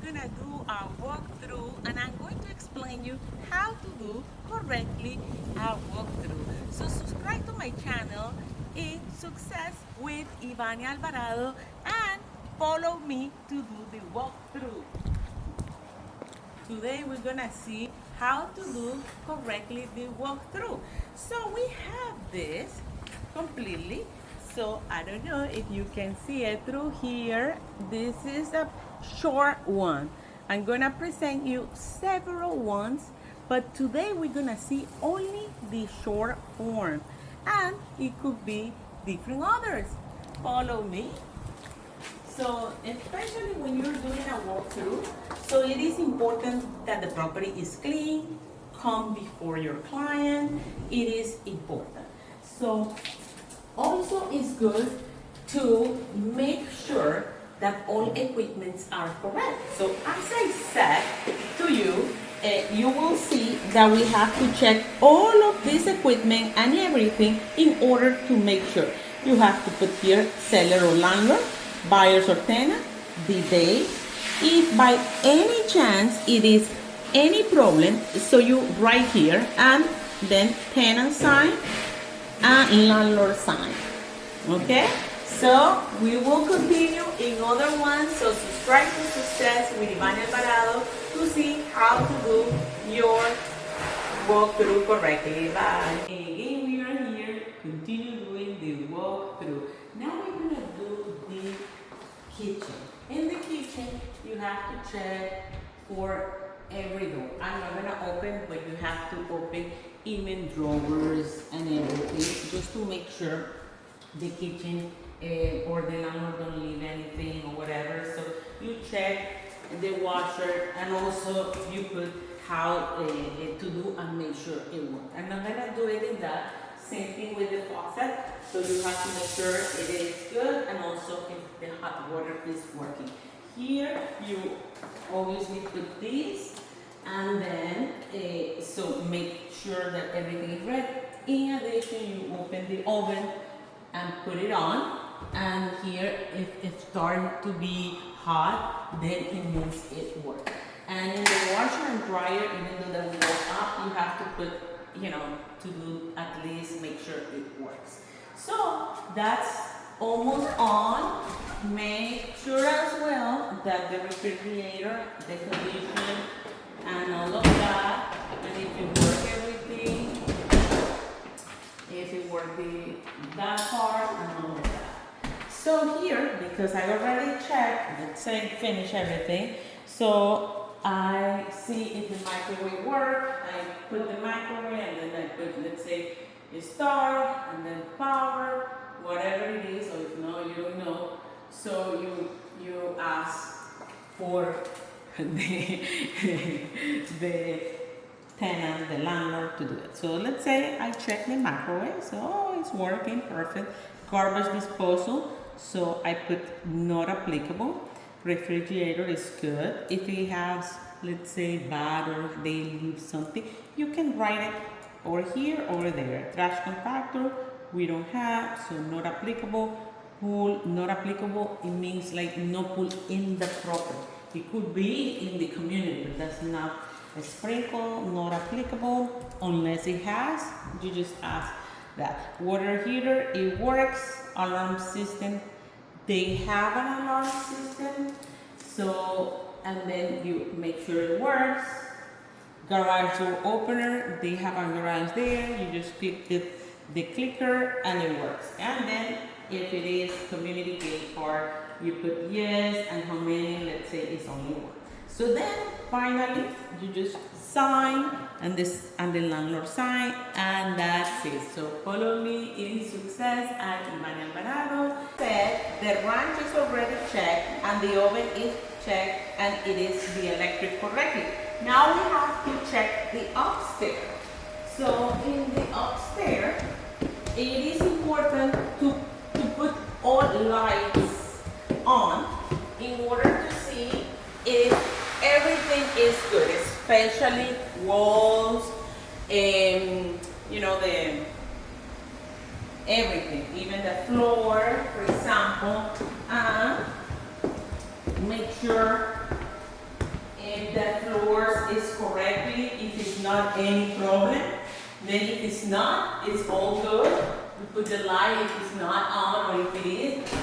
gonna do a walkthrough and I'm going to explain you how to do correctly a walkthrough. So subscribe to my channel in Success with Ivania Alvarado and follow me to do the walkthrough. Today we're gonna see how to do correctly the walkthrough. So we have this completely. So I don't know if you can see it through here. This is a short one. I'm gonna present you several ones, but today we're gonna see only the short form, and it could be different others. Follow me. So especially when you're doing a walkthrough, so it is important that the property is clean, come before your client. It is important. So also it's good to make sure that all equipments are correct. So as I said to you, you will see that we have to check all of this equipment and everything in order to make sure. You have to put here seller or landlord, buyers or tenant, the day. If by any chance it is any problem, so you write here and then tenant sign and landlord sign. Okay? So we will continue in other ones. So subscribe to Success with Ivania Alvarado to see how to do your walkthrough correctly. Bye. Again, we are here. Continue doing the walkthrough. Now we're gonna do the kitchen. In the kitchen, you have to check for every door. I'm not gonna open, but you have to open even drawers and everything, just to make sure the kitchen or the landlord don't leave anything or whatever. So you check the washer, and also you put how to do and make sure it works. I'm not gonna do it in that. Same thing with the faucet. So you have to make sure it is good, and also if the hot water is working. Here you obviously put this, and then so make sure that everything is ready. In addition, you open the oven and put it on, and here if it starts to be hot, then it means it works. And in the washer and dryer, even though that will go up, you have to put, to do at least make sure it works. So that's almost on. Make sure as well that the refrigerator, the condition, and all of that, and if you work everything, if it worked that part and all of that. So here, because I already checked, let's say finish everything, so I see if the microwave works. I put the microwave, and then I put, let's say, start, and then power, whatever it is, or if no, you don't know. So you ask for the tenant, the landlord, to do it. So let's say I check the microwave, so it's working perfect. Garbage disposal, so I put not applicable. Refrigerator is good. If it has, let's say, bad or they leave something, you can write it or here or there. Trash compactor, we don't have, so not applicable. Pool, not applicable, it means like no pool in the property. It could be in the community, but that's not a sprinkle, not applicable. Unless it has, you just ask that. Water heater, it works. Alarm system, they have an alarm system. So, and then you make sure it works. Garage door opener, they have a garage there. You just click the clicker and it works. And then if it is community gate card, you put yes, and how many, let's say it's only one. So then finally you just sign, and the landlord sign, and that's it. So follow me in Success at Ivania Alvarado. Said the ranch is already checked and the oven is checked and it is the electric correctly. Now we have to check the upstairs. So in the upstairs, it is important to put all lights on in order to see if everything is good, especially walls, the everything, even the floor, for example, and make sure if the floors is correctly, if it's not any problem. Then if it's not, it's all good. We put the light if it's not on or if it is.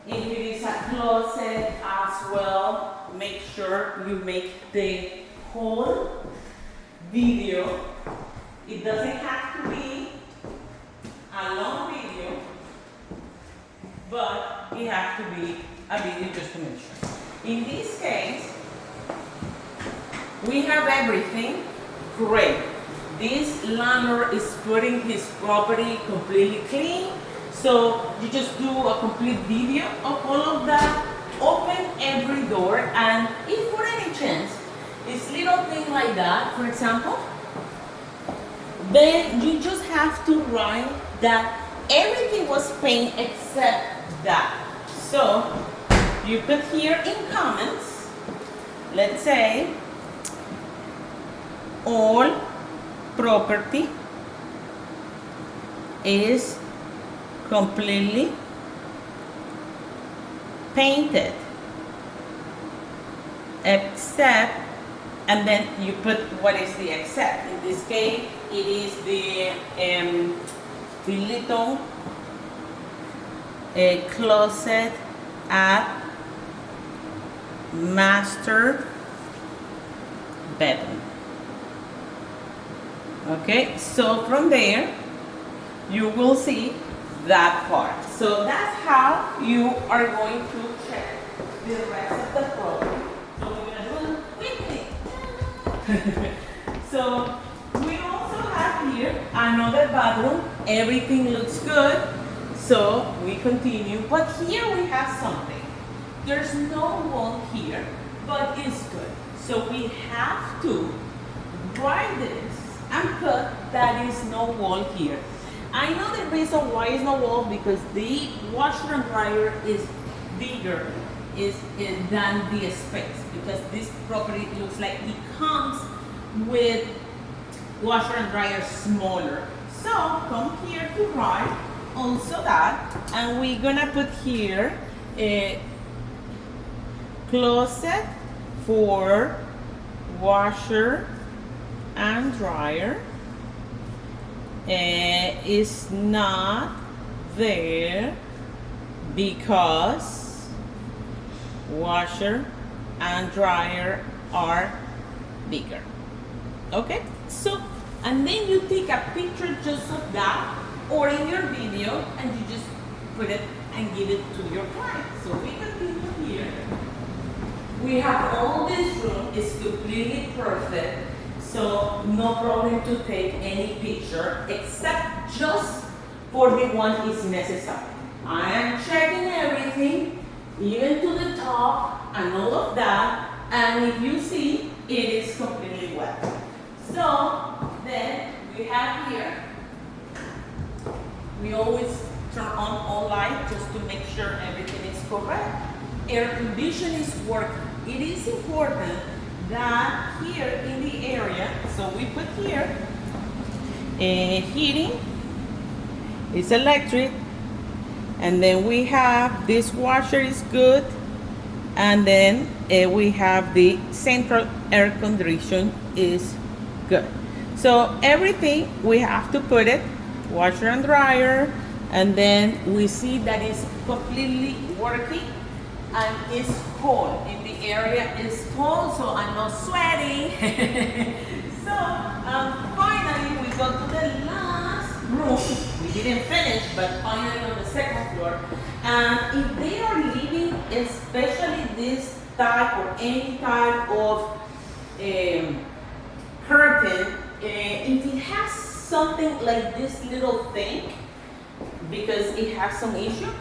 If it is a closet as well, make sure you make the whole video. It doesn't have to be a long video, but it has to be a video just to make sure. In this case, we have everything great. This landlord is putting his property completely clean. So you just do a complete video of all of that, open every door, and if for any chance it's little thing like that, for example, then you just have to write that everything was painted except that. So you put here in comments, let's say, all property is completely painted except, and then you put what is the except. In this case, it is the little closet at master bedroom. Okay, so from there you will see that part. So that's how you are going to check the rest of the program. So we're going to do it quickly. So we also have here another bathroom. Everything looks good. So we continue. But here we have something. There's no wall here, but it's good. So we have to write this and put that is no wall here. I know the reason why is no wall because the washer and dryer is bigger than the space, because this property looks like it comes with washer and dryer smaller. So come here to write also that, and we're gonna put here a closet for washer and dryer. Is not there because washer and dryer are bigger. Okay, so and then you take a picture just of that or in your video and you just put it and give it to your client. So we continue here. We have all this room, it's completely perfect. So no problem to take any picture except just for the one is necessary. I am checking everything, even to the top and all of that. And if you see, it is completely wet. So then we have here, we always turn on all light just to make sure everything is correct. Air conditioning is working. It is important that here in the area, so we put here heating, it's electric, and then we have this washer is good, and then we have the central air condition is good. So everything we have to put it, washer and dryer, and then we see that it's completely working and it's cold. In the area is cold, so I'm not sweating. So finally we go to the last room. We didn't finish, but finally on the second floor. And if they are living, especially this type or any type of curtain, if it has something like this little thing, because it has some issue,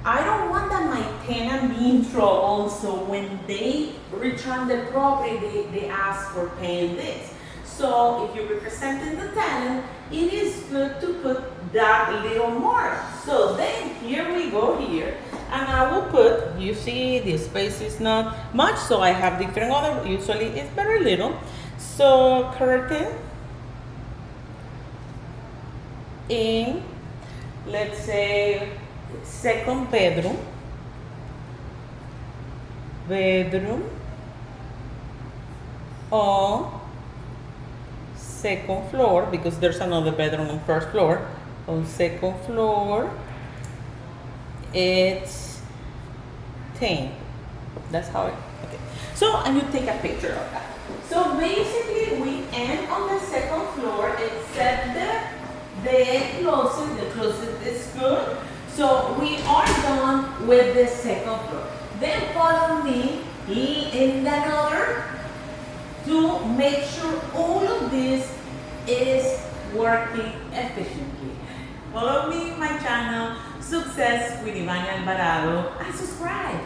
I don't want that my tenant be in trouble, so when they return the property, they ask for paying this. So if you're representing the tenant, it is good to put that little mark. So then here we go here, and I will put, you see the space is not much, so I have different other, usually it's very little. So curtain in, let's say, second bedroom, on second floor, because there's another bedroom on first floor. On second floor, it's 10. That's how it, okay. So, and you take a picture of that. So basically, we end on the second floor, except the closet is good. So we are done with the second floor. Then follow me in another to make sure all of this is working efficiently. Follow me in my channel, Success with Ivania Alvarado, and subscribe.